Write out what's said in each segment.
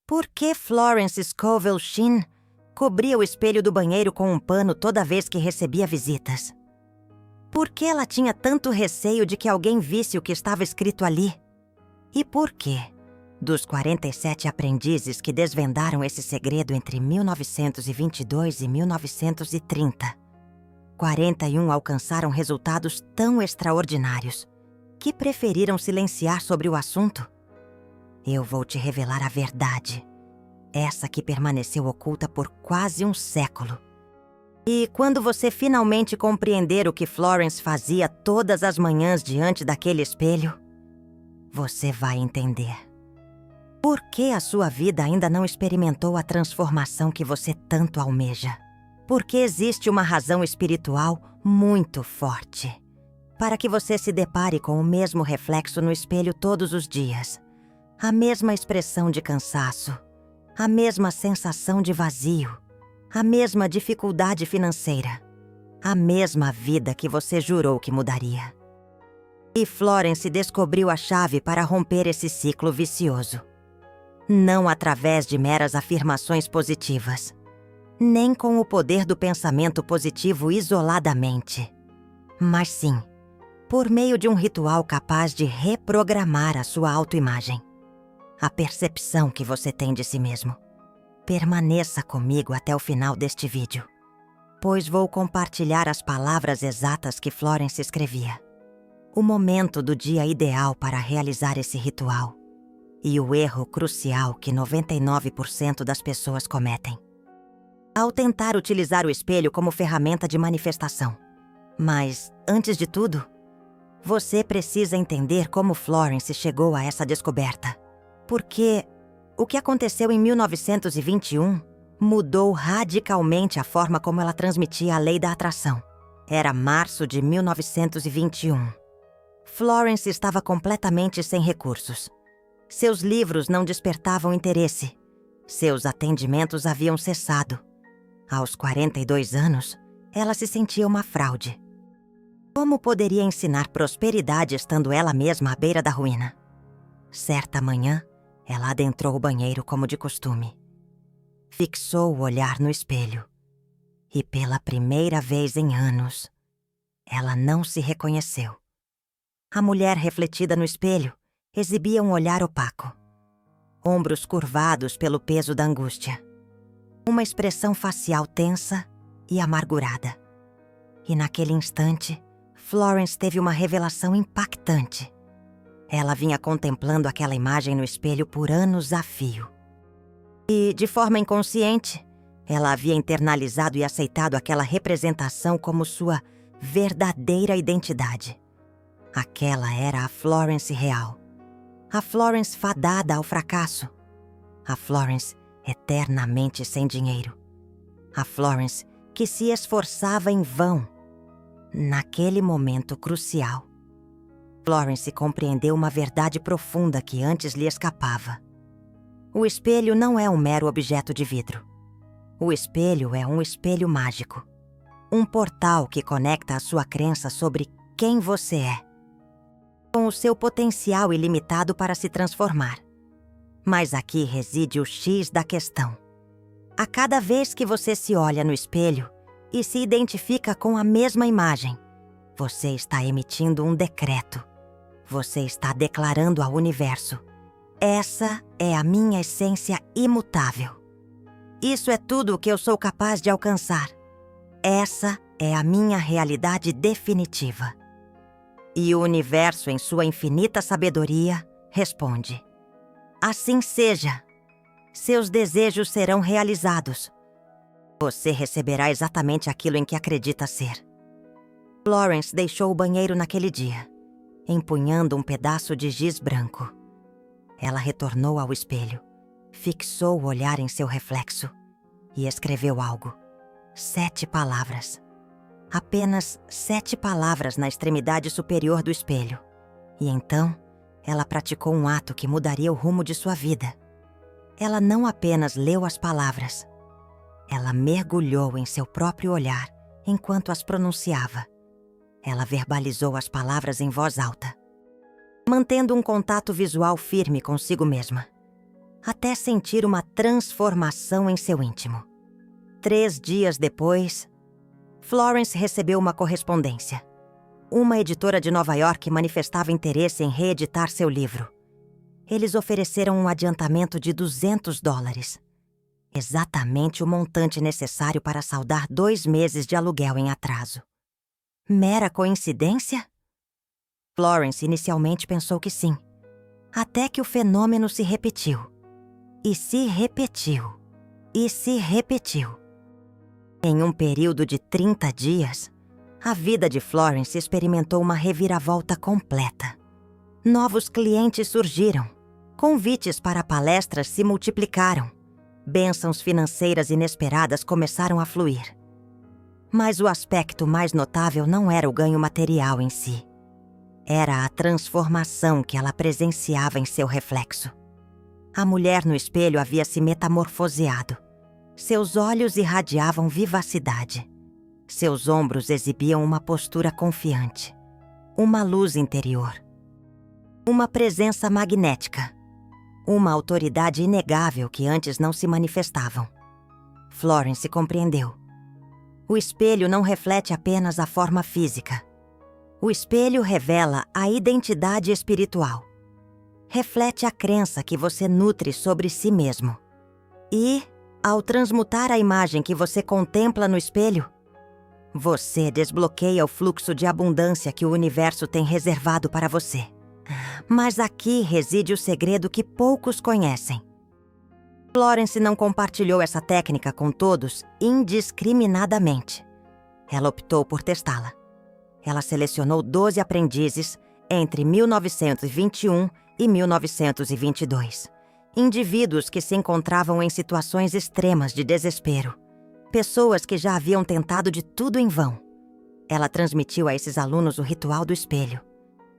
Por que Florence Scovel Shinn cobria o espelho do banheiro com um pano toda vez que recebia visitas? Por que ela tinha tanto receio de que alguém visse o que estava escrito ali? E por que, dos 47 aprendizes que desvendaram esse segredo entre 1922 e 1930, 41 alcançaram resultados tão extraordinários que preferiram silenciar sobre o assunto? Eu vou te revelar a verdade, essa que permaneceu oculta por quase um século. E quando você finalmente compreender o que Florence fazia todas as manhãs diante daquele espelho, você vai entender. Por que a sua vida ainda não experimentou a transformação que você tanto almeja? Porque existe uma razão espiritual muito forte para que você se depare com o mesmo reflexo no espelho todos os dias, a mesma expressão de cansaço, a mesma sensação de vazio, a mesma dificuldade financeira, a mesma vida que você jurou que mudaria. E Florence descobriu a chave para romper esse ciclo vicioso. Não através de meras afirmações positivas, nem com o poder do pensamento positivo isoladamente, mas sim por meio de um ritual capaz de reprogramar a sua autoimagem, a percepção que você tem de si mesmo. Permaneça comigo até o final deste vídeo, pois vou compartilhar as palavras exatas que Florence escrevia, o momento do dia ideal para realizar esse ritual e o erro crucial que 99% das pessoas cometem ao tentar utilizar o espelho como ferramenta de manifestação. Mas, antes de tudo, você precisa entender como Florence chegou a essa descoberta. Porque o que aconteceu em 1921 mudou radicalmente a forma como ela transmitia a lei da atração. Era março de 1921. Florence estava completamente sem recursos. Seus livros não despertavam interesse. Seus atendimentos haviam cessado. Aos 42 anos, ela se sentia uma fraude. Como poderia ensinar prosperidade estando ela mesma à beira da ruína? Certa manhã, ela adentrou o banheiro como de costume. Fixou o olhar no espelho. E pela primeira vez em anos, ela não se reconheceu. A mulher refletida no espelho exibia um olhar opaco. Ombros curvados pelo peso da angústia. Uma expressão facial tensa e amargurada. E naquele instante, Florence teve uma revelação impactante. Ela vinha contemplando aquela imagem no espelho por anos a fio. E, de forma inconsciente, ela havia internalizado e aceitado aquela representação como sua verdadeira identidade. Aquela era a Florence real. A Florence fadada ao fracasso. A Florence eternamente sem dinheiro. A Florence que se esforçava em vão. Naquele momento crucial, Florence compreendeu uma verdade profunda que antes lhe escapava. O espelho não é um mero objeto de vidro. O espelho é um espelho mágico. Um portal que conecta a sua crença sobre quem você é, com o seu potencial ilimitado para se transformar. Mas aqui reside o X da questão. A cada vez que você se olha no espelho e se identifica com a mesma imagem, você está emitindo um decreto. Você está declarando ao universo: essa é a minha essência imutável. Isso é tudo o que eu sou capaz de alcançar. Essa é a minha realidade definitiva. E o universo, em sua infinita sabedoria, responde: assim seja. Seus desejos serão realizados. Você receberá exatamente aquilo em que acredita ser. Florence deixou o banheiro naquele dia, empunhando um pedaço de giz branco. Ela retornou ao espelho, fixou o olhar em seu reflexo e escreveu algo. 7 palavras. Apenas 7 palavras na extremidade superior do espelho. E então, ela praticou um ato que mudaria o rumo de sua vida. Ela não apenas leu as palavras, ela mergulhou em seu próprio olhar enquanto as pronunciava. Ela verbalizou as palavras em voz alta, mantendo um contato visual firme consigo mesma. até sentir uma transformação em seu íntimo. 3 dias depois, Florence recebeu uma correspondência. Uma editora de Nova York manifestava interesse em reeditar seu livro. Eles ofereceram um adiantamento de $200. Exatamente o montante necessário para saldar 2 meses de aluguel em atraso. Mera coincidência? Florence inicialmente pensou que sim, até que o fenômeno se repetiu. E se repetiu. E se repetiu. Em um período de 30 dias, a vida de Florence experimentou uma reviravolta completa. Novos clientes surgiram, convites para palestras se multiplicaram, bênçãos financeiras inesperadas começaram a fluir. Mas o aspecto mais notável não era o ganho material em si. Era a transformação que ela presenciava em seu reflexo. A mulher no espelho havia se metamorfoseado. Seus olhos irradiavam vivacidade. Seus ombros exibiam uma postura confiante. Uma luz interior. Uma presença magnética. Uma autoridade inegável que antes não se manifestavam. Florence compreendeu. O espelho não reflete apenas a forma física. O espelho revela a identidade espiritual. Reflete a crença que você nutre sobre si mesmo. E, ao transmutar a imagem que você contempla no espelho, você desbloqueia o fluxo de abundância que o universo tem reservado para você. Mas aqui reside o segredo que poucos conhecem. Florence não compartilhou essa técnica com todos indiscriminadamente. Ela optou por testá-la. Ela selecionou 12 aprendizes entre 1921 e 1922. Indivíduos que se encontravam em situações extremas de desespero. Pessoas que já haviam tentado de tudo em vão. Ela transmitiu a esses alunos o ritual do espelho.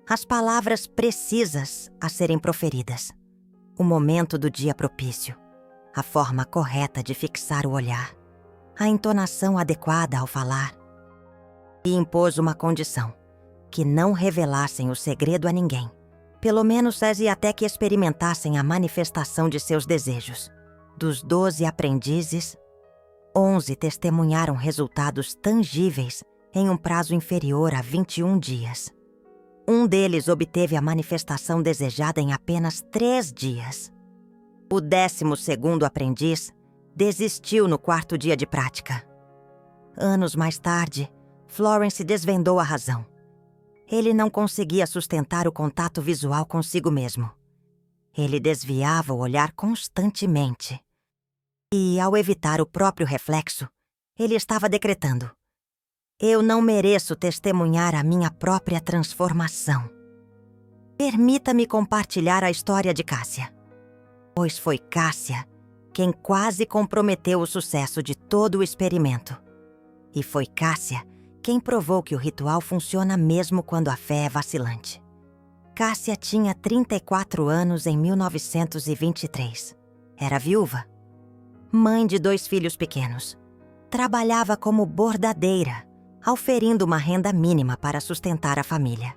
As palavras precisas a serem proferidas. O momento do dia propício. A forma correta de fixar o olhar. A entonação adequada ao falar. E impôs uma condição. Que não revelassem o segredo a ninguém. Pelo menos até que experimentassem a manifestação de seus desejos. Dos 12 aprendizes, 11 testemunharam resultados tangíveis em um prazo inferior a 21 dias. Um deles obteve a manifestação desejada em apenas 3 dias. O 12º aprendiz desistiu no 4º dia de prática. Anos mais tarde, Florence desvendou a razão. Ele não conseguia sustentar o contato visual consigo mesmo. Ele desviava o olhar constantemente. E, ao evitar o próprio reflexo, ele estava decretando: eu não mereço testemunhar a minha própria transformação. Permita-me compartilhar a história de Cássia. Pois foi Cássia quem quase comprometeu o sucesso de todo o experimento. E foi Cássia quem provou que o ritual funciona mesmo quando a fé é vacilante. Cássia tinha 34 anos em 1923. Era viúva. Mãe de 2 filhos pequenos. Trabalhava como bordadeira, auferindo uma renda mínima para sustentar a família.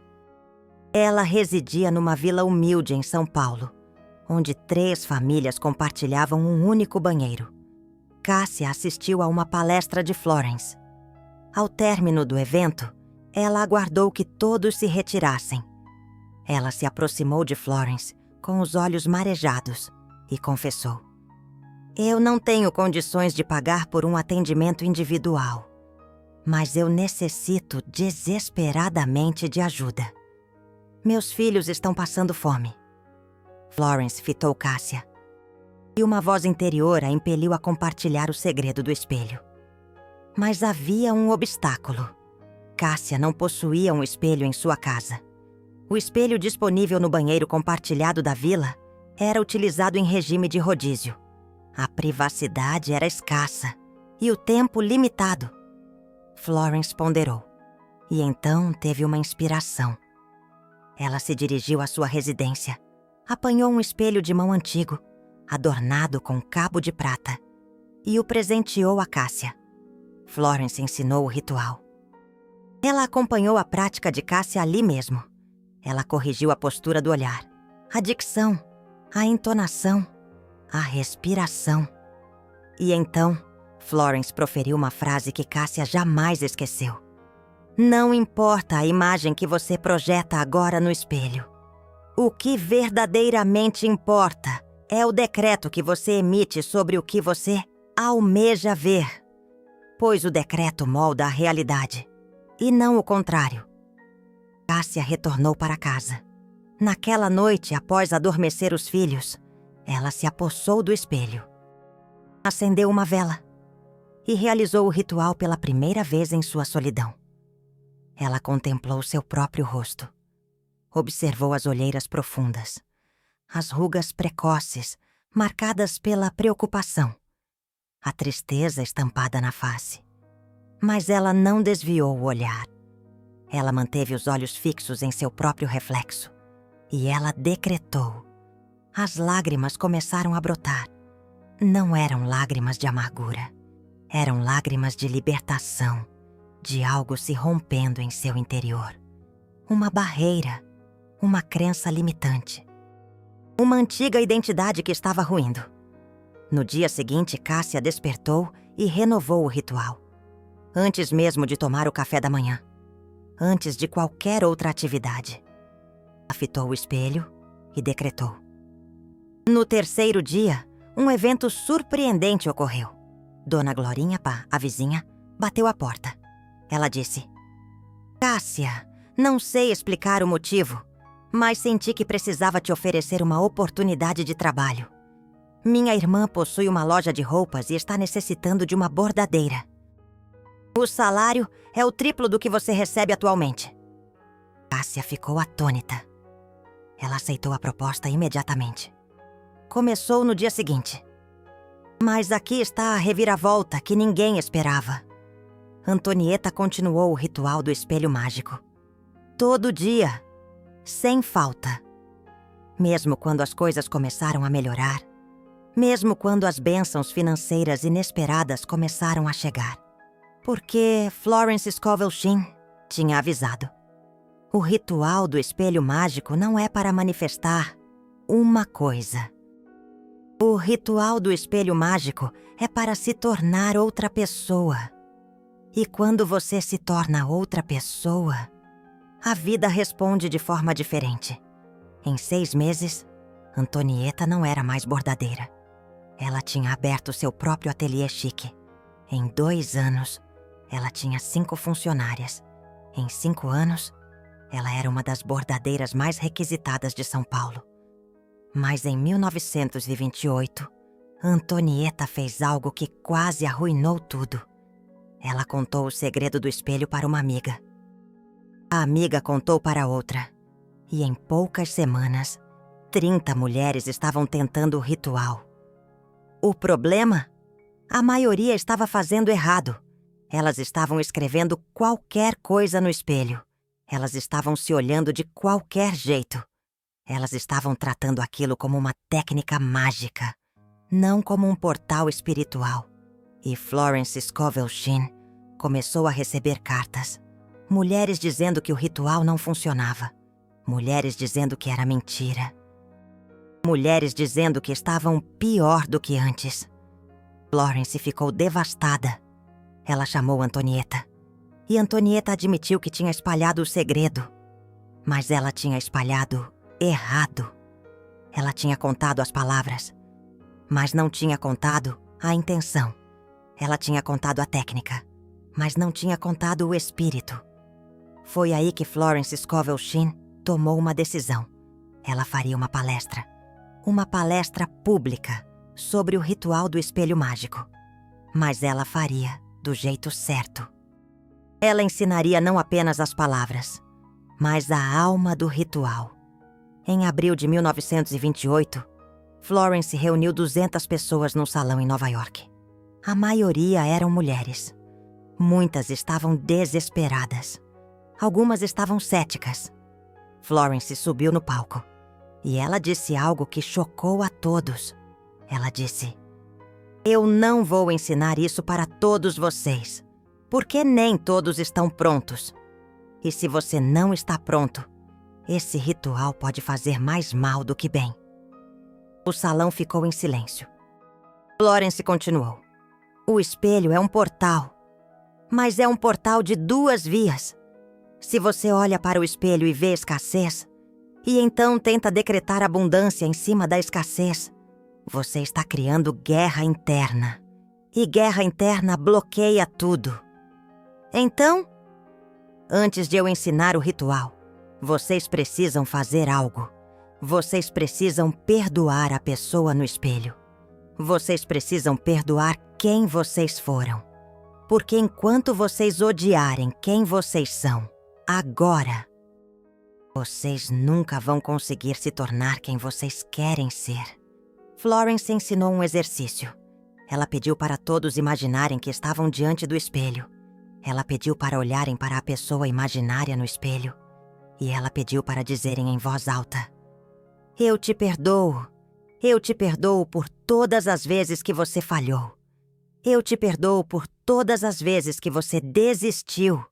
Ela residia numa vila humilde em São Paulo, onde 3 famílias compartilhavam um único banheiro. Cássia assistiu a uma palestra de Florence. Ao término do evento, ela aguardou que todos se retirassem. Ela se aproximou de Florence, com os olhos marejados, e confessou: eu não tenho condições de pagar por um atendimento individual, mas eu necessito desesperadamente de ajuda. Meus filhos estão passando fome. Florence fitou Cássia, e uma voz interior a impeliu a compartilhar o segredo do espelho. Mas havia um obstáculo. Cássia não possuía um espelho em sua casa. O espelho disponível no banheiro compartilhado da vila era utilizado em regime de rodízio. A privacidade era escassa e o tempo limitado. Florence ponderou e então teve uma inspiração. Ela se dirigiu à sua residência, apanhou um espelho de mão antigo, adornado com cabo de prata, e o presenteou a Cássia. Florence ensinou o ritual. Ela acompanhou a prática de Cássia ali mesmo. Ela corrigiu a postura do olhar, a dicção, a entonação. a respiração. E então, Florence proferiu uma frase que Cássia jamais esqueceu. Não importa a imagem que você projeta agora no espelho. O que verdadeiramente importa é o decreto que você emite sobre o que você almeja ver. Pois o decreto molda a realidade, e não o contrário. Cássia retornou para casa. Naquela noite, após adormecer os filhos, ela se apossou do espelho. Acendeu uma vela e realizou o ritual pela primeira vez em sua solidão. Ela contemplou seu próprio rosto. Observou as olheiras profundas, as rugas precoces, marcadas pela preocupação, a tristeza estampada na face. Mas ela não desviou o olhar. Ela manteve os olhos fixos em seu próprio reflexo. E ela decretou. As lágrimas começaram a brotar. Não eram lágrimas de amargura. Eram lágrimas de libertação, de algo se rompendo em seu interior. Uma barreira, uma crença limitante. Uma antiga identidade que estava ruindo. No dia seguinte, Cássia despertou e renovou o ritual. Antes mesmo de tomar o café da manhã. Antes de qualquer outra atividade. Ela fitou o espelho e decretou. No terceiro dia, um evento surpreendente ocorreu. Dona Glorinha Pá, a vizinha, bateu à porta. Ela disse: Cássia, não sei explicar o motivo, mas senti que precisava te oferecer uma oportunidade de trabalho. Minha irmã possui uma loja de roupas e está necessitando de uma bordadeira. O salário é o triplo do que você recebe atualmente. Cássia ficou atônita. Ela aceitou a proposta imediatamente. Começou no dia seguinte. Mas aqui está a reviravolta que ninguém esperava. Antonieta continuou o ritual do espelho mágico. Todo dia, sem falta. Mesmo quando as coisas começaram a melhorar, mesmo quando as bênçãos financeiras inesperadas começaram a chegar. Porque Florence Scovel Shinn tinha avisado. O ritual do espelho mágico não é para manifestar uma coisa. O ritual do espelho mágico é para se tornar outra pessoa. E quando você se torna outra pessoa, a vida responde de forma diferente. Em 6 meses, Antonieta não era mais bordadeira. Ela tinha aberto seu próprio ateliê chique. Em 2 anos, ela tinha 5 funcionárias. Em 5 anos, ela era uma das bordadeiras mais requisitadas de São Paulo. Mas em 1928, Antonieta fez algo que quase arruinou tudo. Ela contou o segredo do espelho para uma amiga. A amiga contou para outra. E em poucas semanas, 30 mulheres estavam tentando o ritual. O problema? A maioria estava fazendo errado. Elas estavam escrevendo qualquer coisa no espelho. Elas estavam se olhando de qualquer jeito. Elas estavam tratando aquilo como uma técnica mágica, não como um portal espiritual. E Florence Scovel Shinn começou a receber cartas. Mulheres dizendo que o ritual não funcionava. Mulheres dizendo que era mentira. Mulheres dizendo que estavam pior do que antes. Florence ficou devastada. Ela chamou Antonieta. E Antonieta admitiu que tinha espalhado o segredo. Mas ela tinha espalhado errado. Ela tinha contado as palavras, mas não tinha contado a intenção. Ela tinha contado a técnica, mas não tinha contado o espírito. Foi aí que Florence Scovel Shinn tomou uma decisão. Ela faria uma palestra pública sobre o ritual do espelho mágico. Mas ela faria do jeito certo. Ela ensinaria não apenas as palavras, mas a alma do ritual. Em abril de 1928, Florence reuniu 200 pessoas num salão em Nova York. A maioria eram mulheres. Muitas estavam desesperadas. Algumas estavam céticas. Florence subiu no palco e ela disse algo que chocou a todos. Ela disse: Eu não vou ensinar isso para todos vocês, porque nem todos estão prontos. E se você não está pronto, esse ritual pode fazer mais mal do que bem. O salão ficou em silêncio. Florence continuou. O espelho é um portal. Mas é um portal de 2 vias. Se você olha para o espelho e vê escassez, e então tenta decretar abundância em cima da escassez, você está criando guerra interna. E guerra interna bloqueia tudo. Então, antes de eu ensinar o ritual, vocês precisam fazer algo. Vocês precisam perdoar a pessoa no espelho. Vocês precisam perdoar quem vocês foram. Porque enquanto vocês odiarem quem vocês são, agora, vocês nunca vão conseguir se tornar quem vocês querem ser. Florence ensinou um exercício. Ela pediu para todos imaginarem que estavam diante do espelho. Ela pediu para olharem para a pessoa imaginária no espelho. E ela pediu para dizerem em voz alta: Eu te perdoo. Eu te perdoo por todas as vezes que você falhou. Eu te perdoo por todas as vezes que você desistiu.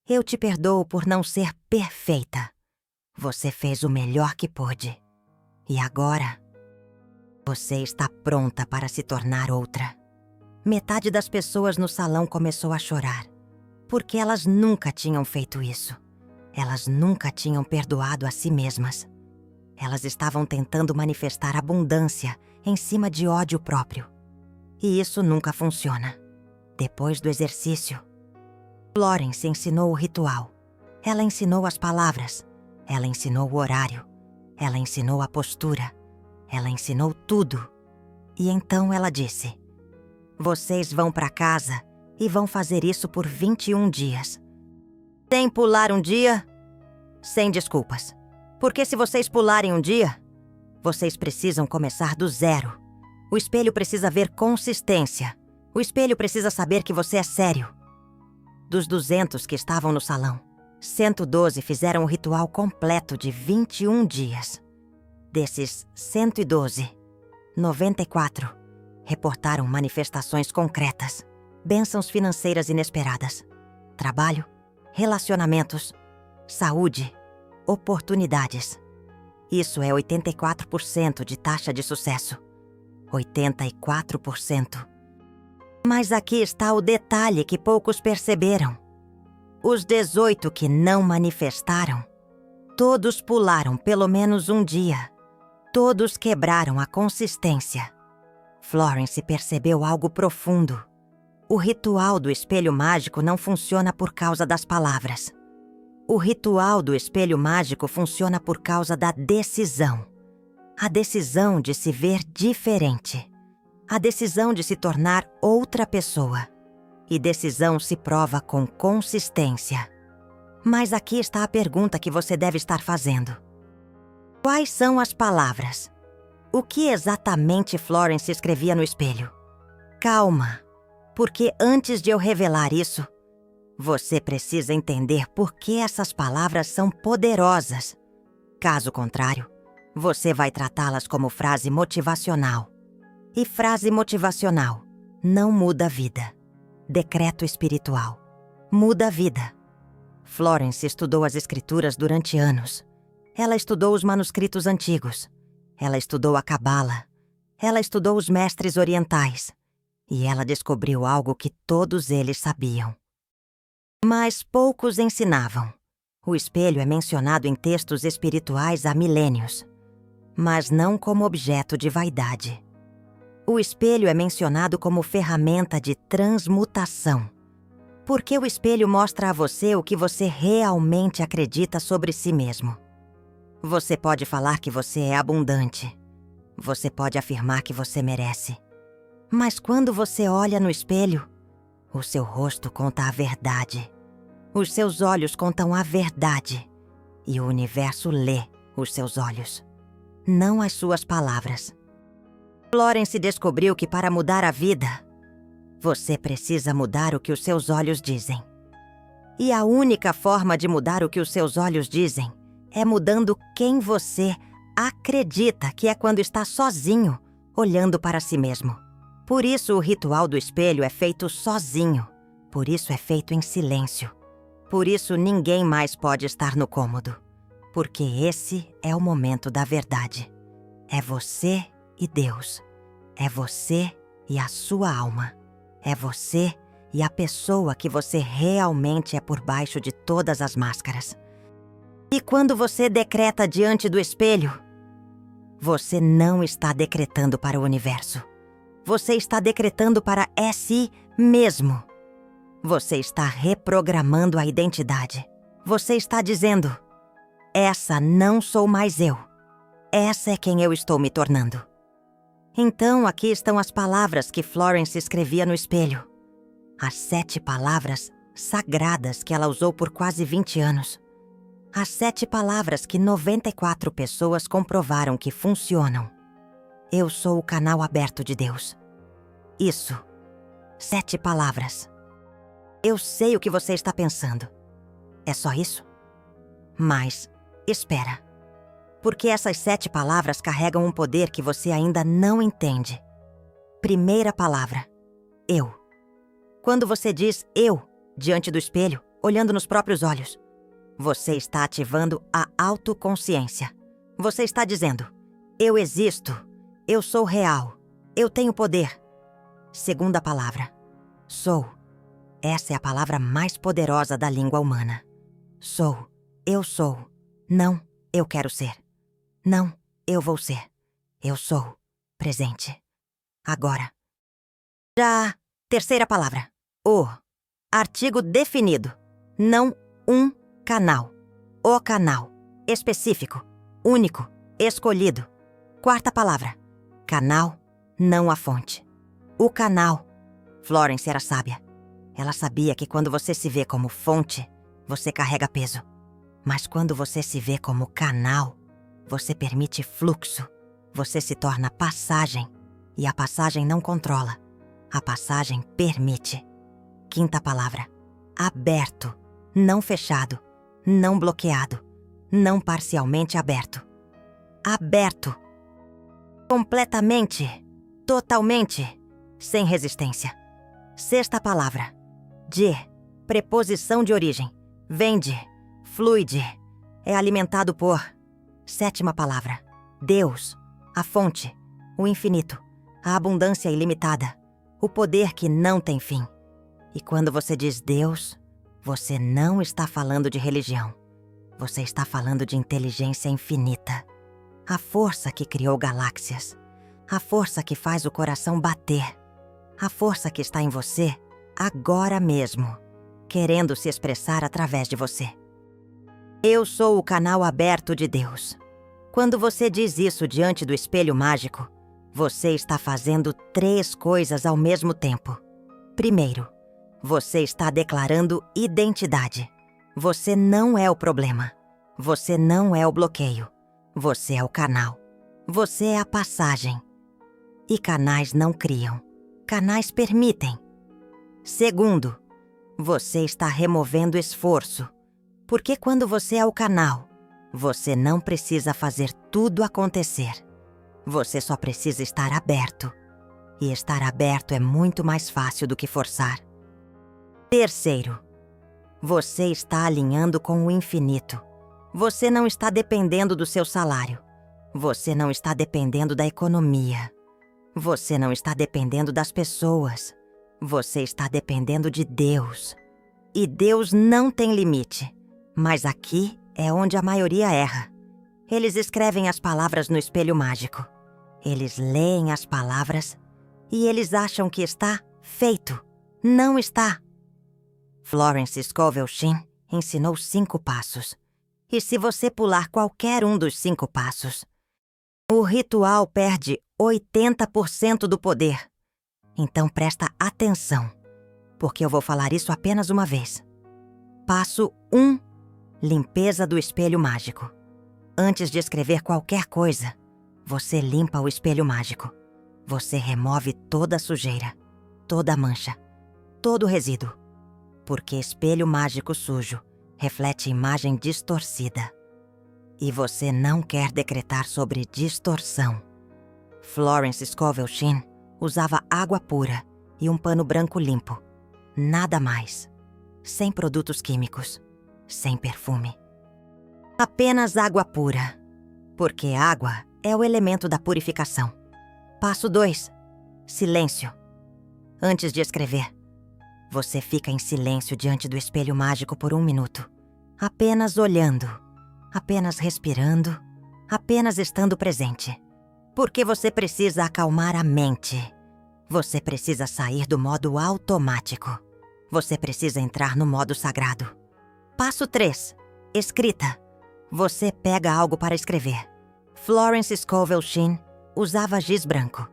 Eu te perdoo por não ser perfeita. Você fez o melhor que pôde. E agora, você está pronta para se tornar outra. Metade das pessoas no salão começou a chorar, porque elas nunca tinham feito isso. Elas nunca tinham perdoado a si mesmas. Elas estavam tentando manifestar abundância em cima de ódio próprio. E isso nunca funciona. Depois do exercício, Florence ensinou o ritual. Ela ensinou as palavras. Ela ensinou o horário. Ela ensinou a postura. Ela ensinou tudo. E então ela disse: Vocês vão para casa e vão fazer isso por 21 dias. Sem pular um dia, sem desculpas. Porque se vocês pularem um dia, vocês precisam começar do zero. O espelho precisa ver consistência. O espelho precisa saber que você é sério. Dos 200 que estavam no salão, 112 fizeram o ritual completo de 21 dias. Desses 112, 94 reportaram manifestações concretas, bênçãos financeiras inesperadas, trabalho, relacionamentos, saúde, oportunidades. Isso é 84% de taxa de sucesso. 84%. Mas aqui está o detalhe que poucos perceberam. Os 18 que não manifestaram, todos pularam pelo menos um dia. Todos quebraram a consistência. Florence percebeu algo profundo. O ritual do espelho mágico não funciona por causa das palavras. O ritual do espelho mágico funciona por causa da decisão. A decisão de se ver diferente. A decisão de se tornar outra pessoa. E decisão se prova com consistência. Mas aqui está a pergunta que você deve estar fazendo. Quais são as palavras? O que exatamente Florence escrevia no espelho? Calma, porque antes de eu revelar isso, você precisa entender por que essas palavras são poderosas. Caso contrário, você vai tratá-las como frase motivacional. E frase motivacional não muda a vida. Decreto espiritual muda a vida. Florence estudou as escrituras durante anos. Ela estudou os manuscritos antigos. Ela estudou a Cabala. Ela estudou os mestres orientais. E ela descobriu algo que todos eles sabiam. Mas poucos ensinavam. O espelho é mencionado em textos espirituais há milênios, mas não como objeto de vaidade. O espelho é mencionado como ferramenta de transmutação, porque o espelho mostra a você o que você realmente acredita sobre si mesmo. Você pode falar que você é abundante. Você pode afirmar que você merece. Mas quando você olha no espelho, o seu rosto conta a verdade. Os seus olhos contam a verdade. E o universo lê os seus olhos, não as suas palavras. Florence descobriu que para mudar a vida, você precisa mudar o que os seus olhos dizem. E a única forma de mudar o que os seus olhos dizem é mudando quem você acredita que é quando está sozinho, olhando para si mesmo. Por isso o ritual do espelho é feito sozinho. Por isso é feito em silêncio. Por isso ninguém mais pode estar no cômodo. Porque esse é o momento da verdade. É você e Deus. É você e a sua alma. É você e a pessoa que você realmente é por baixo de todas as máscaras. E quando você decreta diante do espelho, você não está decretando para o universo. Você está decretando para si mesmo. Você está reprogramando a identidade. Você está dizendo: essa não sou mais eu. Essa é quem eu estou me tornando. Então, aqui estão as palavras que Florence escrevia no espelho. As 7 palavras sagradas que ela usou por quase 20 anos. As 7 palavras que 94 pessoas comprovaram que funcionam. Eu sou o canal aberto de Deus. Isso. 7 palavras. Eu sei o que você está pensando. É só isso? Mas, espera. Porque essas 7 palavras carregam um poder que você ainda não entende. Primeira palavra: eu. Quando você diz eu diante do espelho, olhando nos próprios olhos, você está ativando a autoconsciência. Você está dizendo: eu existo, eu sou real, eu tenho poder. Segunda palavra: sou. Essa é a palavra mais poderosa da língua humana. Sou, eu sou. Não, eu quero ser. Não, eu vou ser. Eu sou. Presente. Agora. Já. Terceira palavra. O. Artigo definido. Não um canal. O canal. Específico. Único. Escolhido. Quarta palavra. Canal, não a fonte. O canal. Florence era sábia. Ela sabia que quando você se vê como fonte, você carrega peso. Mas quando você se vê como canal, você permite fluxo. Você se torna passagem. E a passagem não controla. A passagem permite. Quinta palavra. Aberto. Não fechado. Não bloqueado. Não parcialmente aberto. Aberto. Completamente. Totalmente. Sem resistência. Sexta palavra. De. Preposição de origem. Vem de. Flui de. É alimentado por. Sétima palavra. Deus. A fonte. O infinito. A abundância ilimitada. O poder que não tem fim. E quando você diz Deus, você não está falando de religião. Você está falando de inteligência infinita. A força que criou galáxias. A força que faz o coração bater. A força que está em você, agora mesmo, querendo se expressar através de você. Eu sou o canal aberto de Deus. Quando você diz isso diante do espelho mágico, você está fazendo 3 coisas ao mesmo tempo. Primeiro, você está declarando identidade. Você não é o problema. Você não é o bloqueio. Você é o canal. Você é a passagem. E canais não criam. Canais permitem. Segundo, você está removendo esforço. Porque quando você é o canal, você não precisa fazer tudo acontecer. Você só precisa estar aberto. E estar aberto é muito mais fácil do que forçar. Terceiro, você está alinhando com o infinito. Você não está dependendo do seu salário. Você não está dependendo da economia. Você não está dependendo das pessoas. Você está dependendo de Deus. E Deus não tem limite. Mas aqui é onde a maioria erra. Eles escrevem as palavras no espelho mágico. Eles leem as palavras e eles acham que está feito. Não está. Florence Scovel Shinn ensinou 5 passos. E se você pular qualquer um dos 5 passos, o ritual perde 80% do poder. Então presta atenção, porque eu vou falar isso apenas uma vez. Passo 1. Limpeza do espelho mágico. Antes de escrever qualquer coisa, você limpa o espelho mágico. Você remove toda a sujeira, toda a mancha, todo o resíduo. Porque espelho mágico sujo reflete imagem distorcida. E você não quer decretar sobre distorção. Florence Scovel Shinn usava água pura e um pano branco limpo. Nada mais. Sem produtos químicos. Sem perfume. Apenas água pura. Porque água é o elemento da purificação. Passo 2. Silêncio. Antes de escrever, você fica em silêncio diante do espelho mágico por 1 minuto. Apenas olhando, apenas respirando, apenas estando presente. Porque você precisa acalmar a mente. Você precisa sair do modo automático. Você precisa entrar no modo sagrado. Passo 3. Escrita. Você pega algo para escrever. Florence Scovel Shinn usava giz branco.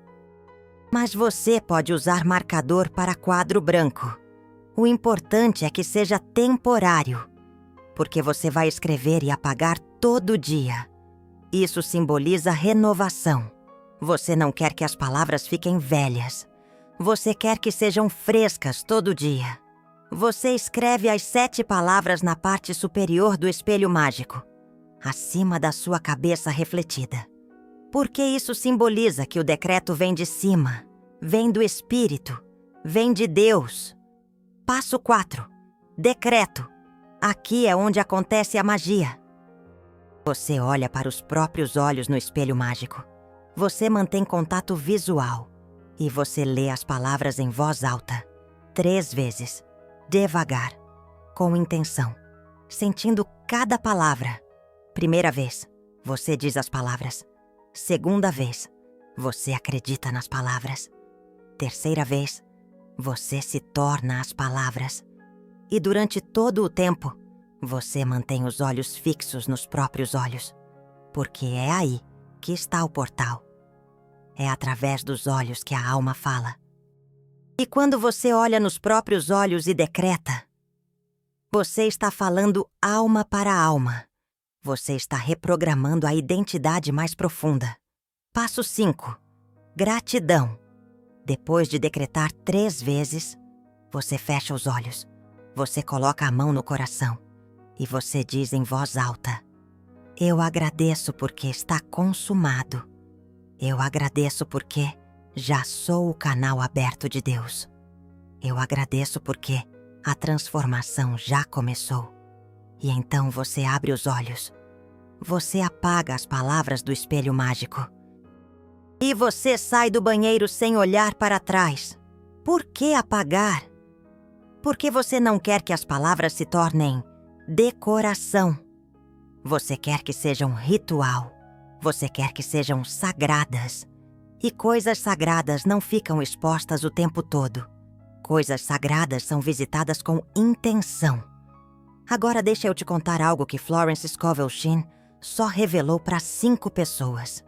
Mas você pode usar marcador para quadro branco. O importante é que seja temporário, porque você vai escrever e apagar todo dia. Isso simboliza renovação. Você não quer que as palavras fiquem velhas. Você quer que sejam frescas todo dia. Você escreve as 7 palavras na parte superior do espelho mágico, acima da sua cabeça refletida. Porque isso simboliza que o decreto vem de cima, vem do Espírito, vem de Deus. Passo 4. Decreto. Aqui é onde acontece a magia. Você olha para os próprios olhos no espelho mágico. Você mantém contato visual e você lê as palavras em voz alta, 3 vezes, devagar, com intenção, sentindo cada palavra. Primeira vez, você diz as palavras. Segunda vez, você acredita nas palavras. Terceira vez, você se torna as palavras. E durante todo o tempo, você mantém os olhos fixos nos próprios olhos, porque é aí que está o portal. É através dos olhos que a alma fala. E quando você olha nos próprios olhos e decreta, você está falando alma para alma. Você está reprogramando a identidade mais profunda. Passo 5. Gratidão. Depois de decretar 3 vezes, você fecha os olhos. Você coloca a mão no coração e você diz em voz alta: eu agradeço porque está consumado. Eu agradeço porque já sou o canal aberto de Deus. Eu agradeço porque a transformação já começou. E então você abre os olhos. Você apaga as palavras do espelho mágico. E você sai do banheiro sem olhar para trás. Por que apagar? Porque você não quer que as palavras se tornem decoração. Você quer que sejam ritual. Você quer que sejam sagradas. E coisas sagradas não ficam expostas o tempo todo. Coisas sagradas são visitadas com intenção. Agora deixa eu te contar algo que Florence Scovel Shinn só revelou para 5 pessoas.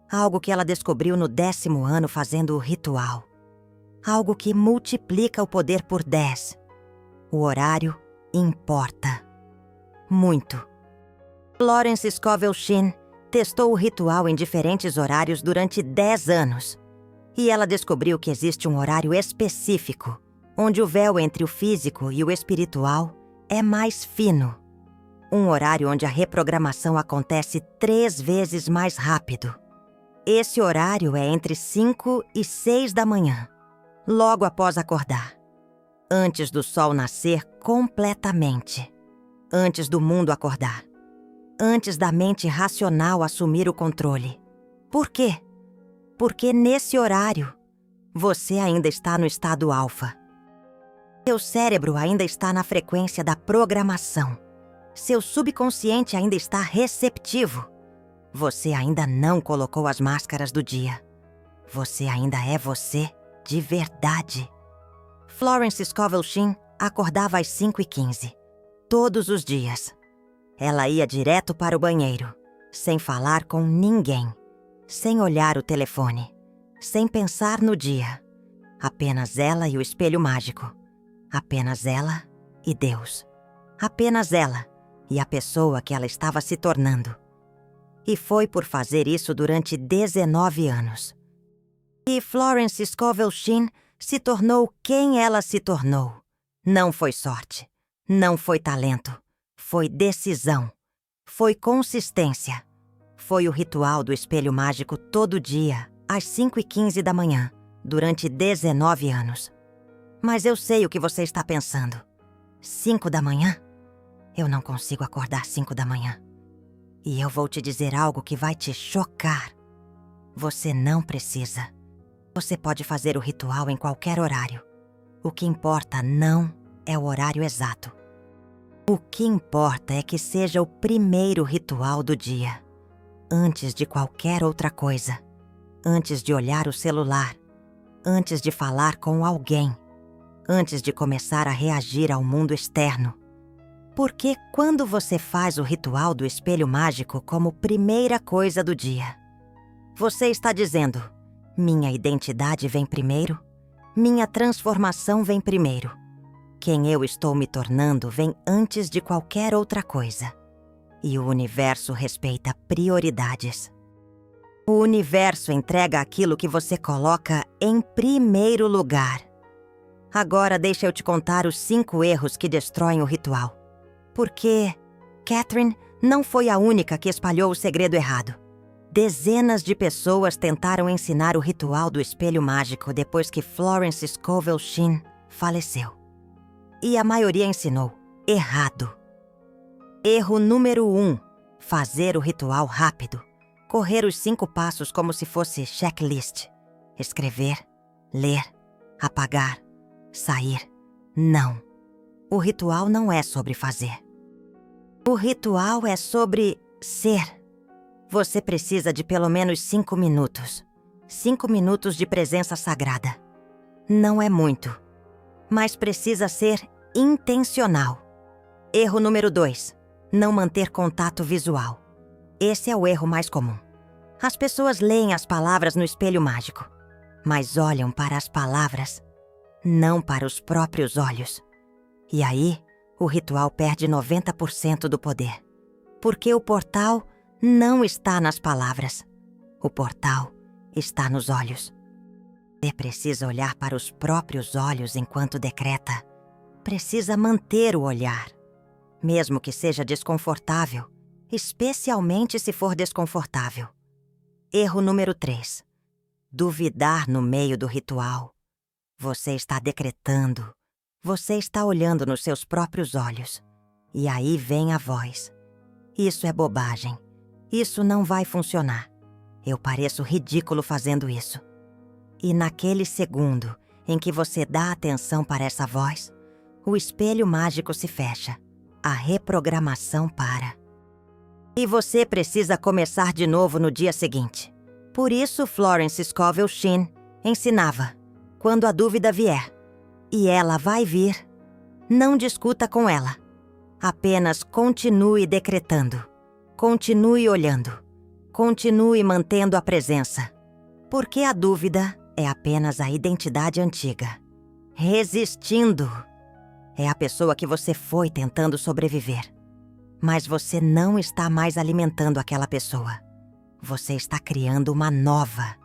Algo que ela descobriu no 10º ano fazendo o ritual. Algo que multiplica o poder por 10. O horário importa. Muito. Florence Scovel Shinn testou o ritual em diferentes horários durante 10 anos. E ela descobriu que existe um horário específico, onde o véu entre o físico e o espiritual é mais fino. Um horário onde a reprogramação acontece 3 vezes mais rápido. Esse horário é entre 5 e 6 da manhã, logo após acordar. Antes do sol nascer completamente. Antes do mundo acordar. Antes da mente racional assumir o controle. Por quê? Porque nesse horário, você ainda está no estado alfa. Seu cérebro ainda está na frequência da programação. Seu subconsciente ainda está receptivo. Você ainda não colocou as máscaras do dia. Você ainda é você de verdade. Florence Scovel Shinn acordava às 5h15, todos os dias. Ela ia direto para o banheiro, sem falar com ninguém, sem olhar o telefone, sem pensar no dia. Apenas ela e o espelho mágico. Apenas ela e Deus. Apenas ela e a pessoa que ela estava se tornando. E foi por fazer isso durante 19 anos. E Florence Scovel Shinn se tornou quem ela se tornou. Não foi sorte, não foi talento. Foi decisão, foi consistência. Foi o ritual do espelho mágico todo dia, às 5h15 da manhã, durante 19 anos. Mas eu sei o que você está pensando. 5 da manhã? Eu não consigo acordar 5 da manhã. E eu vou te dizer algo que vai te chocar. Você não precisa. Você pode fazer o ritual em qualquer horário. O que importa não é o horário exato. O que importa é que seja o primeiro ritual do dia, antes de qualquer outra coisa, antes de olhar o celular, antes de falar com alguém, antes de começar a reagir ao mundo externo. Porque quando você faz o ritual do espelho mágico como primeira coisa do dia, você está dizendo: minha identidade vem primeiro, minha transformação vem primeiro. Quem eu estou me tornando vem antes de qualquer outra coisa. E o universo respeita prioridades. O universo entrega aquilo que você coloca em primeiro lugar. Agora deixa eu te contar os 5 erros que destroem o ritual. Porque Catherine não foi a única que espalhou o segredo errado. Dezenas de pessoas tentaram ensinar o ritual do espelho mágico depois que Florence Scovel Shinn faleceu. E a maioria ensinou errado. Erro número 1. Fazer o ritual rápido. Correr os 5 passos como se fosse checklist. Escrever, ler, apagar, sair. Não. O ritual não é sobre fazer. O ritual é sobre ser. Você precisa de pelo menos 5 minutos. 5 minutos de presença sagrada. Não é muito, mas precisa ser intencional. Erro número 2. Não manter contato visual. Esse é o erro mais comum. As pessoas leem as palavras no espelho mágico, mas olham para as palavras, não para os próprios olhos. E aí, o ritual perde 90% do poder. Porque o portal não está nas palavras. O portal está nos olhos. Você precisa olhar para os próprios olhos enquanto decreta. Precisa manter o olhar, mesmo que seja desconfortável, especialmente se for desconfortável. Erro número 3. Duvidar no meio do ritual. Você está decretando. Você está olhando nos seus próprios olhos. E aí vem a voz. Isso é bobagem. Isso não vai funcionar. Eu pareço ridículo fazendo isso. E naquele segundo em que você dá atenção para essa voz, o espelho mágico se fecha. A reprogramação para. E você precisa começar de novo no dia seguinte. Por isso Florence Scovel Shinn ensinava: quando a dúvida vier, e ela vai vir, não discuta com ela. Apenas continue decretando. Continue olhando. Continue mantendo a presença. Porque a dúvida é apenas a identidade antiga. Resistindo. É a pessoa que você foi tentando sobreviver. Mas você não está mais alimentando aquela pessoa. Você está criando uma nova.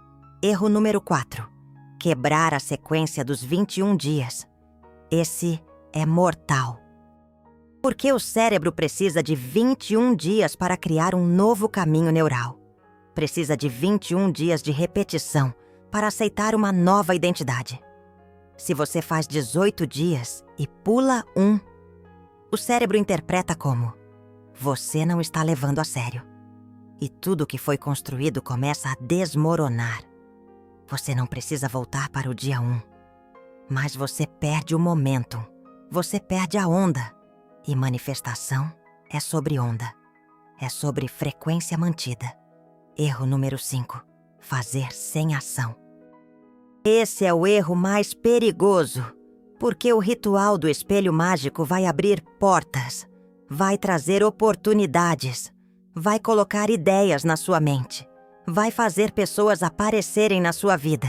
Erro número 4. Quebrar a sequência dos 21 dias. Esse é mortal. Porque o cérebro precisa de 21 dias para criar um novo caminho neural. Precisa de 21 dias de repetição para aceitar uma nova identidade. Se você faz 18 dias e pula um, o cérebro interpreta como: você não está levando a sério. E tudo que foi construído começa a desmoronar. Você não precisa voltar para o dia 1. Mas você perde o momentum. Você perde a onda. E manifestação é sobre onda. É sobre frequência mantida. Erro número 5. Fazer sem ação. Esse é o erro mais perigoso, porque o ritual do espelho mágico vai abrir portas, vai trazer oportunidades, vai colocar ideias na sua mente, vai fazer pessoas aparecerem na sua vida.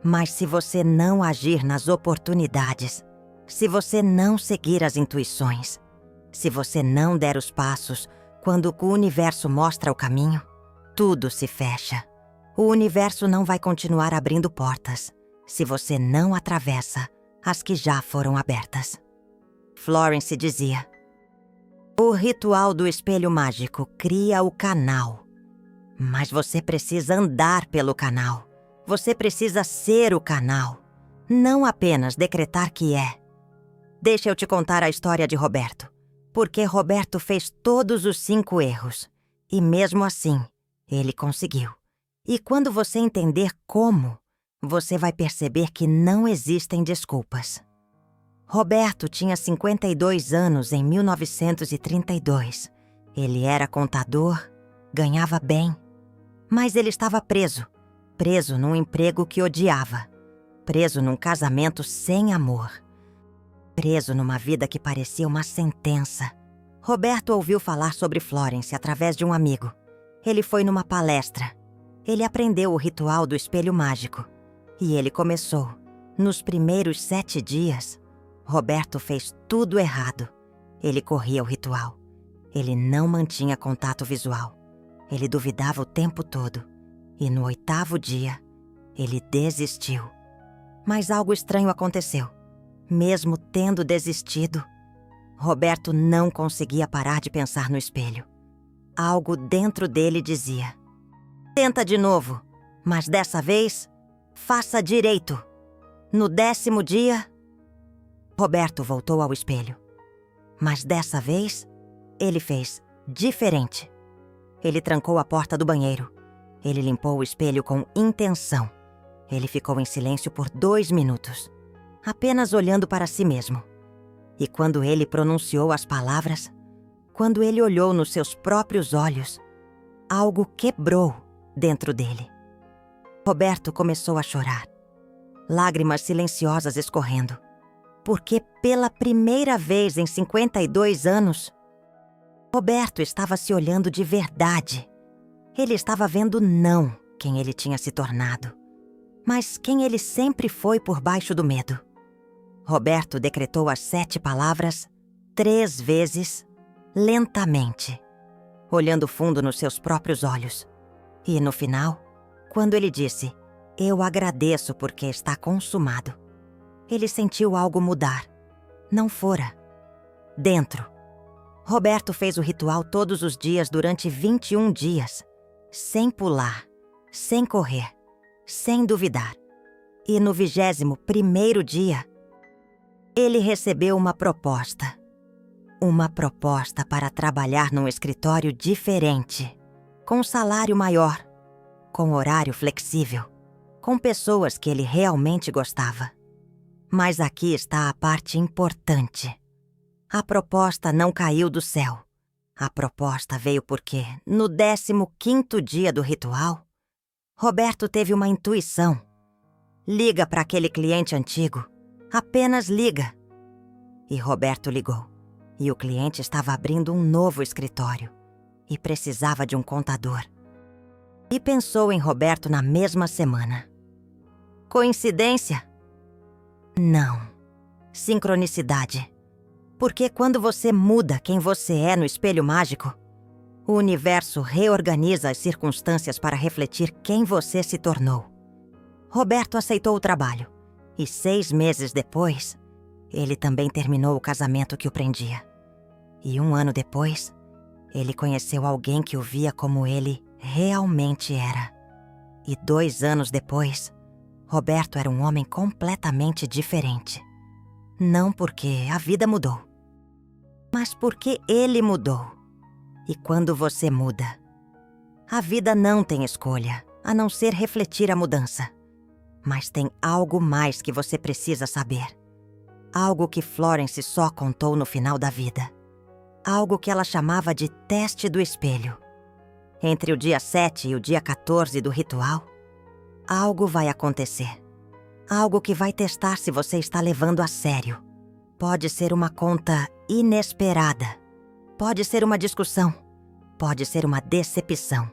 Mas se você não agir nas oportunidades, se você não seguir as intuições, se você não der os passos quando o universo mostra o caminho, tudo se fecha. O universo não vai continuar abrindo portas se você não atravessa as que já foram abertas. Florence dizia: o ritual do espelho mágico cria o canal, mas você precisa andar pelo canal. Você precisa ser o canal, não apenas decretar que é. Deixa eu te contar a história de Roberto, porque Roberto fez todos os 5 erros, e mesmo assim, ele conseguiu. E quando você entender como, você vai perceber que não existem desculpas. Roberto tinha 52 anos em 1932. Ele era contador, ganhava bem, mas ele estava preso. Preso num emprego que odiava. Preso num casamento sem amor. Preso numa vida que parecia uma sentença. Roberto ouviu falar sobre Florence através de um amigo. Ele foi numa palestra. Ele aprendeu o ritual do espelho mágico. E ele começou. Nos primeiros 7 dias, Roberto fez tudo errado. Ele corria o ritual. Ele não mantinha contato visual. Ele duvidava o tempo todo. E no 8º dia, ele desistiu. Mas algo estranho aconteceu. Mesmo tendo desistido, Roberto não conseguia parar de pensar no espelho. Algo dentro dele dizia: tenta de novo, mas dessa vez, faça direito. No 10º dia, Roberto voltou ao espelho. Mas dessa vez, ele fez diferente. Ele trancou a porta do banheiro. Ele limpou o espelho com intenção. Ele ficou em silêncio por 2 minutos, apenas olhando para si mesmo. E quando ele pronunciou as palavras, quando ele olhou nos seus próprios olhos, algo quebrou dentro dele. Roberto começou a chorar, lágrimas silenciosas escorrendo, porque pela primeira vez em 52 anos, Roberto estava se olhando de verdade. Ele estava vendo não quem ele tinha se tornado, mas quem ele sempre foi por baixo do medo. Roberto decretou as 7 palavras 3 vezes, lentamente, olhando fundo nos seus próprios olhos. E no final, quando ele disse: "Eu agradeço porque está consumado", ele sentiu algo mudar. Não fora. Dentro. Roberto fez o ritual todos os dias durante 21 dias, sem pular, sem correr, sem duvidar. E no 21º dia, ele recebeu uma proposta. Uma proposta para trabalhar num escritório diferente, com salário maior, com horário flexível, com pessoas que ele realmente gostava. Mas aqui está a parte importante. A proposta não caiu do céu. A proposta veio porque, no 15º dia do ritual, Roberto teve uma intuição. Liga para aquele cliente antigo. Apenas liga. E Roberto ligou. E o cliente estava abrindo um novo escritório. E precisava de um contador. E pensou em Roberto na mesma semana. Coincidência? Não. Sincronicidade. Porque quando você muda quem você é no espelho mágico, o universo reorganiza as circunstâncias para refletir quem você se tornou. Roberto aceitou o trabalho. E 6 meses depois, ele também terminou o casamento que o prendia. E 1 ano depois, ele conheceu alguém que o via como ele realmente era. E 2 anos depois, Roberto era um homem completamente diferente. Não porque a vida mudou, mas porque ele mudou. E quando você muda, a vida não tem escolha, a não ser refletir a mudança. Mas tem algo mais que você precisa saber. Algo que Florence só contou no final da vida. Algo que ela chamava de teste do espelho. Entre o dia 7 e o dia 14 do ritual, algo vai acontecer. Algo que vai testar se você está levando a sério. Pode ser uma conta inesperada. Pode ser uma discussão. Pode ser uma decepção.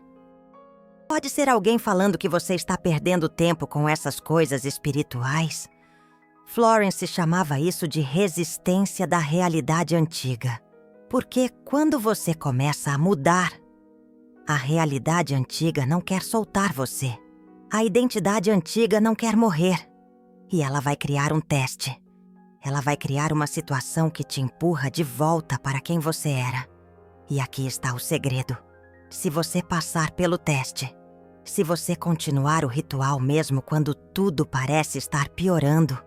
Pode ser alguém falando que você está perdendo tempo com essas coisas espirituais. Florence chamava isso de resistência da realidade antiga. Porque quando você começa a mudar, a realidade antiga não quer soltar você. A identidade antiga não quer morrer. E ela vai criar um teste. Ela vai criar uma situação que te empurra de volta para quem você era. E aqui está o segredo. Se você passar pelo teste, se você continuar o ritual mesmo quando tudo parece estar piorando,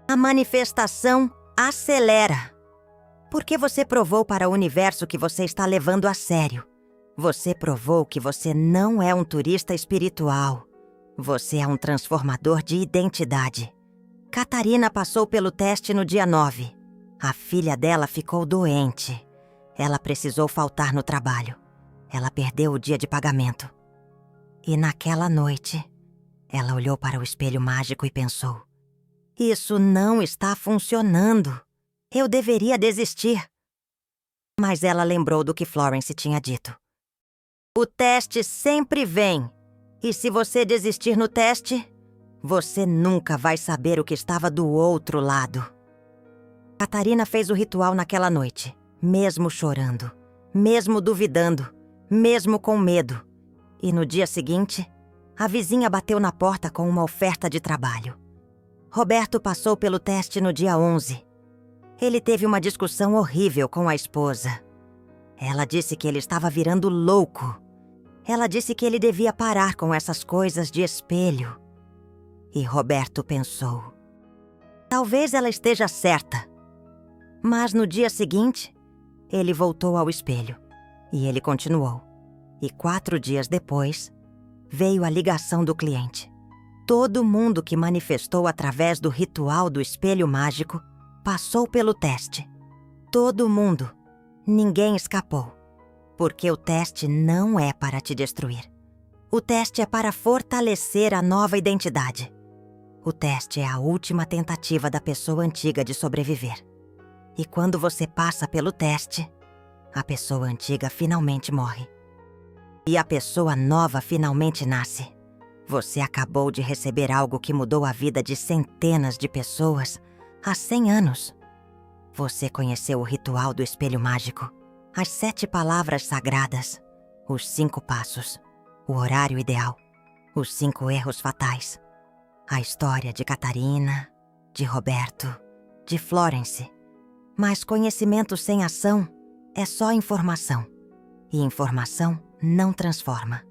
a manifestação acelera. Porque você provou para o universo que você está levando a sério. Você provou que você não é um turista espiritual. Você é um transformador de identidade. Catarina passou pelo teste no dia 9. A filha dela ficou doente. Ela precisou faltar no trabalho. Ela perdeu o dia de pagamento. E naquela noite, ela olhou para o espelho mágico e pensou: isso não está funcionando. Eu deveria desistir. Mas ela lembrou do que Florence tinha dito. O teste sempre vem. E se você desistir no teste, você nunca vai saber o que estava do outro lado. Catarina fez o ritual naquela noite, mesmo chorando, mesmo duvidando, mesmo com medo. E no dia seguinte, a vizinha bateu na porta com uma oferta de trabalho. Roberto passou pelo teste no dia 11. Ele teve uma discussão horrível com a esposa. Ela disse que ele estava virando louco. Ela disse que ele devia parar com essas coisas de espelho. E Roberto pensou: talvez ela esteja certa. Mas no dia seguinte, ele voltou ao espelho. E ele continuou. E 4 dias depois, veio a ligação do cliente. Todo mundo que manifestou através do ritual do espelho mágico passou pelo teste. Todo mundo. Ninguém escapou. Porque o teste não é para te destruir. O teste é para fortalecer a nova identidade. O teste é a última tentativa da pessoa antiga de sobreviver. E quando você passa pelo teste, a pessoa antiga finalmente morre. E a pessoa nova finalmente nasce. Você acabou de receber algo que mudou a vida de centenas de pessoas há 100 anos. Você conheceu o ritual do espelho mágico, as 7 palavras sagradas, os 5 passos, o horário ideal, os 5 erros fatais, a história de Catarina, de Roberto, de Florence. Mas conhecimento sem ação é só informação. E informação não transforma.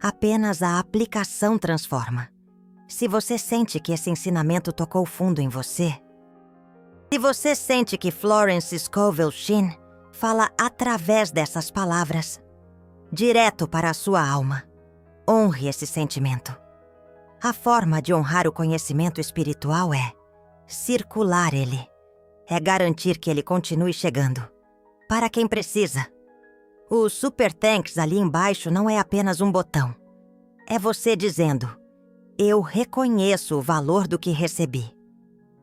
Apenas a aplicação transforma. Se você sente que esse ensinamento tocou fundo em você, se você sente que Florence Scovel Shinn fala através dessas palavras, direto para a sua alma, honre esse sentimento. A forma de honrar o conhecimento espiritual é circular ele. É garantir que ele continue chegando. Para quem precisa. O Super Thanks ali embaixo não é apenas um botão. É você dizendo: eu reconheço o valor do que recebi.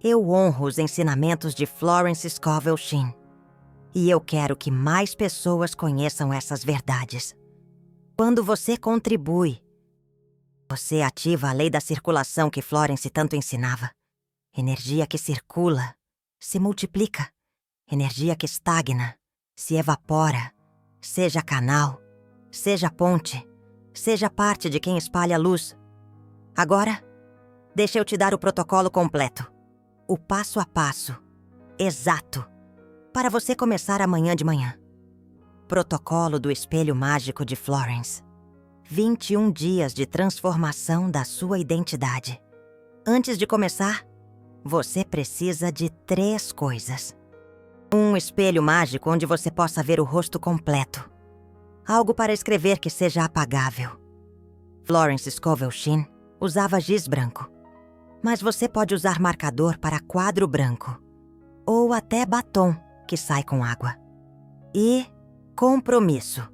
Eu honro os ensinamentos de Florence Scovel Shinn. E eu quero que mais pessoas conheçam essas verdades. Quando você contribui, você ativa a lei da circulação que Florence tanto ensinava. Energia que circula se multiplica. Energia que estagna se evapora. Seja canal, seja ponte, seja parte de quem espalha luz. Agora, deixa eu te dar o protocolo completo. O passo a passo, exato, para você começar amanhã de manhã. Protocolo do espelho mágico de Florence. 21 dias de transformação da sua identidade. Antes de começar, você precisa de 3 coisas. Um espelho mágico onde você possa ver o rosto completo. Algo para escrever que seja apagável. Florence Scovel Shinn usava giz branco. Mas você pode usar marcador para quadro branco. Ou até batom, que sai com água. E compromisso.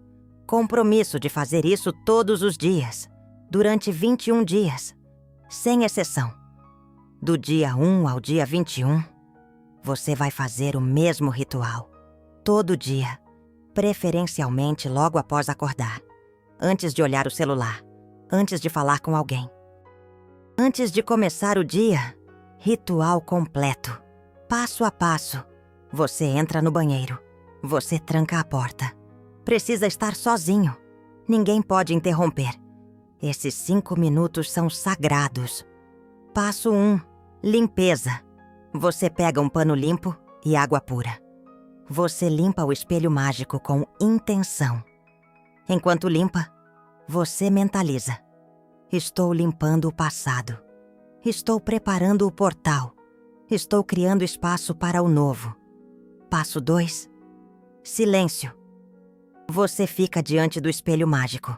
Compromisso de fazer isso todos os dias. Durante 21 dias. Sem exceção. Do dia 1 ao dia 21, você vai fazer o mesmo ritual. Todo dia. Preferencialmente logo após acordar. Antes de olhar o celular. Antes de falar com alguém. Antes de começar o dia, ritual completo. Passo a passo. Você entra no banheiro. Você tranca a porta. Precisa estar sozinho. Ninguém pode interromper. Esses 5 minutos são sagrados. Passo 1. Limpeza. Você pega um pano limpo e água pura. Você limpa o espelho mágico com intenção. Enquanto limpa, você mentaliza. Estou limpando o passado. Estou preparando o portal. Estou criando espaço para o novo. Passo 2. Silêncio. Você fica diante do espelho mágico.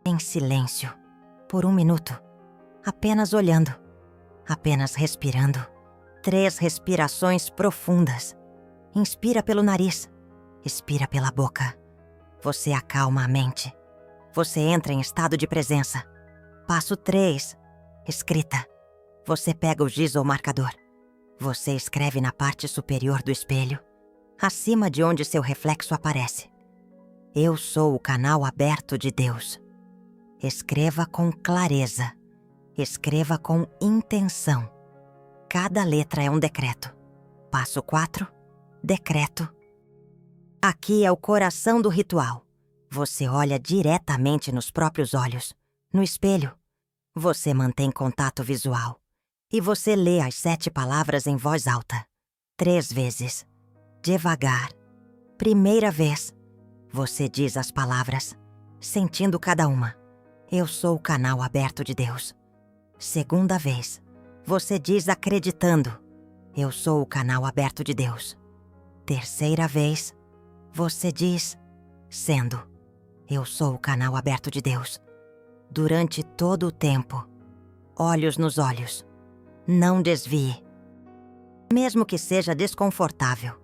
Em silêncio. Por 1 minuto. apenas olhando, apenas respirando. 3 respirações profundas. Inspira pelo nariz, expira pela boca. Você acalma a mente. Você entra em estado de presença. Passo 3. Escrita. Você pega o giz ou marcador. Você escreve na parte superior do espelho, acima de onde seu reflexo aparece. Eu sou o canal aberto de Deus. Escreva com clareza. Escreva com intenção. Cada letra é um decreto. Passo 4. Decreto. Aqui é o coração do ritual. Você olha diretamente nos próprios olhos, no espelho. Você mantém contato visual. E você lê as 7 palavras em voz alta. 3 vezes. Devagar. Primeira vez. Você diz as palavras, sentindo cada uma. Eu sou o canal aberto de Deus. Segunda vez. Você diz acreditando. Eu sou o canal aberto de Deus. Terceira vez. Você diz sendo. Eu sou o canal aberto de Deus. Durante todo o tempo. Olhos nos olhos. Não desvie. Mesmo que seja desconfortável.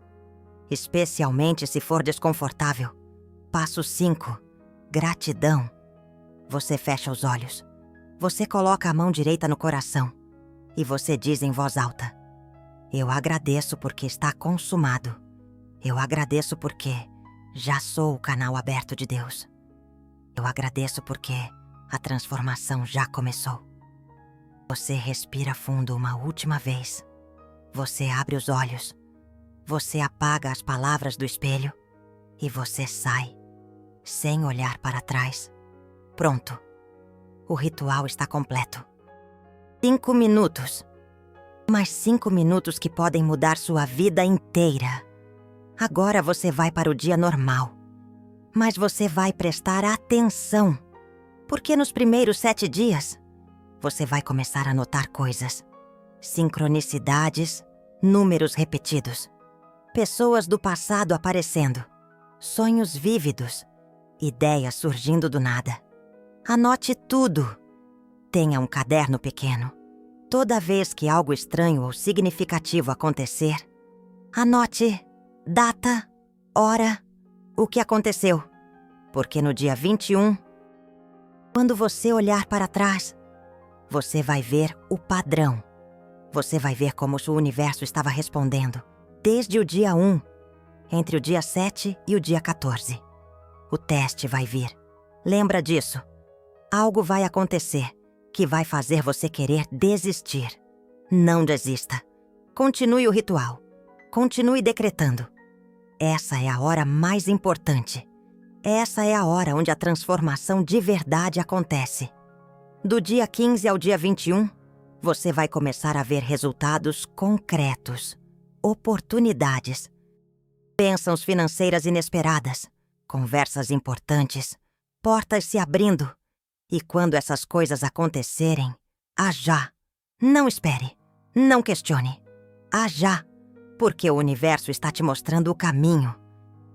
Especialmente se for desconfortável. Passo 5. Gratidão. Você fecha os olhos. Você coloca a mão direita no coração. E você diz em voz alta. Eu agradeço porque está consumado. Eu agradeço porque já sou o canal aberto de Deus. Eu agradeço porque a transformação já começou. Você respira fundo uma última vez. Você abre os olhos. Você apaga as palavras do espelho. E você sai, sem olhar para trás. Pronto. O ritual está completo. 5 minutos. Mais 5 minutos que podem mudar sua vida inteira. Agora você vai para o dia normal. Mas você vai prestar atenção. Porque nos primeiros 7 dias, você vai começar a notar coisas. Sincronicidades, números repetidos. Pessoas do passado aparecendo. Sonhos vívidos. Ideias surgindo do nada. Anote tudo. Tenha um caderno pequeno. Toda vez que algo estranho ou significativo acontecer, anote data, hora, o que aconteceu. Porque no dia 21, quando você olhar para trás, você vai ver o padrão. Você vai ver como o universo estava respondendo desde o dia 1, entre o dia 7 e o dia 14. O teste vai vir. Lembra disso. Algo vai acontecer que vai fazer você querer desistir. Não desista. Continue o ritual. Continue decretando. Essa é a hora mais importante. Essa é a hora onde a transformação de verdade acontece. Do dia 15 ao dia 21, você vai começar a ver resultados concretos, oportunidades, bênçãos financeiras inesperadas, conversas importantes, portas se abrindo. E quando essas coisas acontecerem, haja. Não espere. Não questione. Haja. Porque o universo está te mostrando o caminho.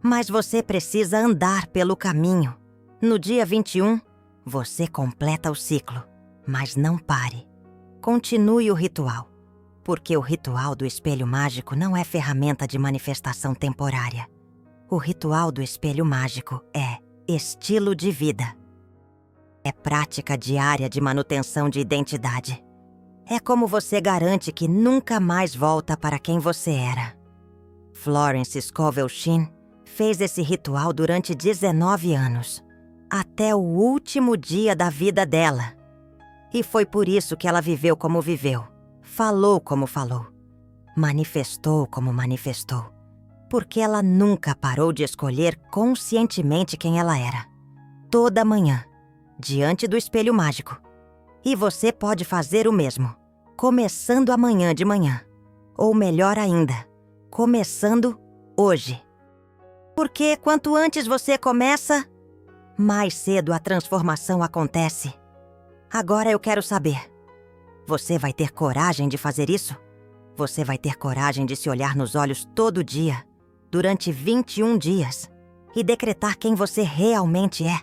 Mas você precisa andar pelo caminho. No dia 21, você completa o ciclo. Mas não pare. Continue o ritual. Porque o ritual do espelho mágico não é ferramenta de manifestação temporária. O ritual do espelho mágico é estilo de vida. É prática diária de manutenção de identidade. É como você garante que nunca mais volta para quem você era. Florence Scovel Shinn fez esse ritual durante 19 anos, até o último dia da vida dela. E foi por isso que ela viveu como viveu, falou como falou, manifestou como manifestou. Porque ela nunca parou de escolher conscientemente quem ela era. Toda manhã, diante do espelho mágico. E você pode fazer o mesmo, começando amanhã de manhã. Ou melhor ainda, começando hoje. Porque quanto antes você começa, mais cedo a transformação acontece. Agora eu quero saber, você vai ter coragem de fazer isso? Você vai ter coragem de se olhar nos olhos todo dia, durante 21 dias, e decretar quem você realmente é?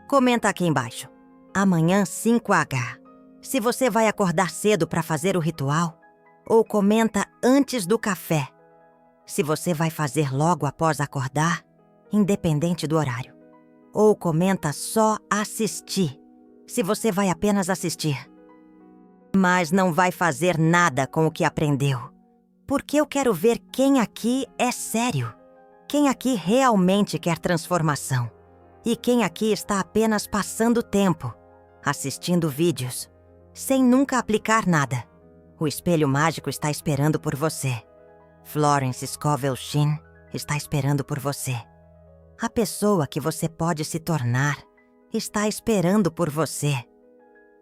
Comenta aqui embaixo. Amanhã 5H. se você vai acordar cedo para fazer o ritual, ou comenta antes do café, se você vai fazer logo após acordar, independente do horário, ou comenta só assistir, se você vai apenas assistir. Mas não vai fazer nada com o que aprendeu, porque eu quero ver quem aqui é sério, quem aqui realmente quer transformação e quem aqui está apenas passando tempo, assistindo vídeos, sem nunca aplicar nada. O espelho mágico está esperando por você. Florence Scovel Shinn está esperando por você. A pessoa que você pode se tornar está esperando por você.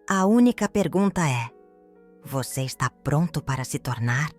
A única pergunta é: você está pronto para se tornar?